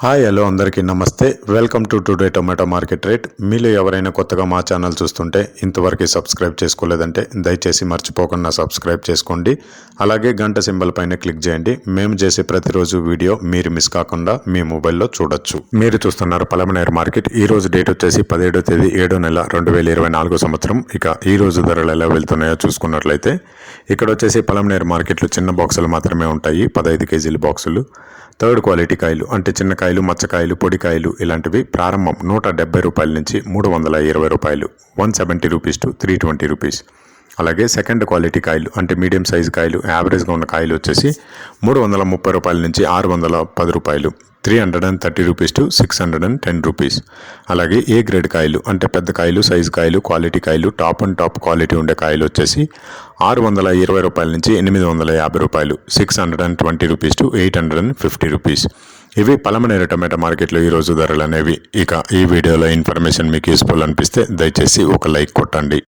Hi hello అందరికీ నమస్తే. Welcome to today tomato market rate. మీలో ఎవరైనా కొత్తగా మా ఛానల్ చూస్తుంటే ఇంతవరకు సబ్స్క్రైబ్ చేసుకోలేదంటే దయచేసి మర్చిపోకుండా సబ్స్క్రైబ్ చేసుకోండి. అలాగే గంట సింబల్ పైన క్లిక్ చేయండి. మేము చేసే ప్రతిరోజు వీడియో మీరు మిస్ కాకుండా మీ మొబైల్లో చూడొచ్చు. మీరు చూస్తున్నారు పలమనేరు మార్కెట్. ఈ రోజు డేట్ వచ్చేసి 17వ తేదీ 7వ నెల 2024 సంవత్సరం. ఇక ఈ రోజు ధరలు ఎలా వెళ్తున్నాయో చూసుకున్నట్లయితే ఇక్కడ వచ్చేసి పలమనేరు మార్కెట్లో చిన్న బాక్సులు మాత్రమే ఉంటాయి. 15 కేజీల బాక్సులు. థర్డ్ క్వాలిటీ కాయలు అంటే చిన్న కాయలు, మచ్చకాయలు, పొడి కాయలు ఇలాంటివి ప్రారంభం 170 రూపాయల నుంచి 320 రూపాయలు, 170 రూపీస్ టు 320 రూపీస్. అలాగే సెకండ్ క్వాలిటీ కాయలు అంటే మీడియం సైజు కాయలు, యావరేజ్గా ఉన్న కాయలు వచ్చేసి 330 రూపాయల నుంచి 610 రూపాయలు, 330 రూపీస్ టు 610 రూపీస్. అలాగే ఏ గ్రేడ్ కాయలు అంటే పెద్ద కాయలు, సైజు కాయలు, క్వాలిటీ కాయలు, టాప్ అండ్ టాప్ క్వాలిటీ ఉండే కాయలు వచ్చేసి 620 రూపాయల నుంచి 850 రూపాయలు, 620 రూపీస్ టు 850 రూపీస్. ఇవి పలమనేరు టమాటా మార్కెట్లో ఈరోజు ధరలు అనేవి. ఇక ఈ వీడియోలో ఇన్ఫర్మేషన్ మీకు యూస్ఫుల్ అనిపిస్తే దయచేసి ఒక లైక్ కొట్టండి.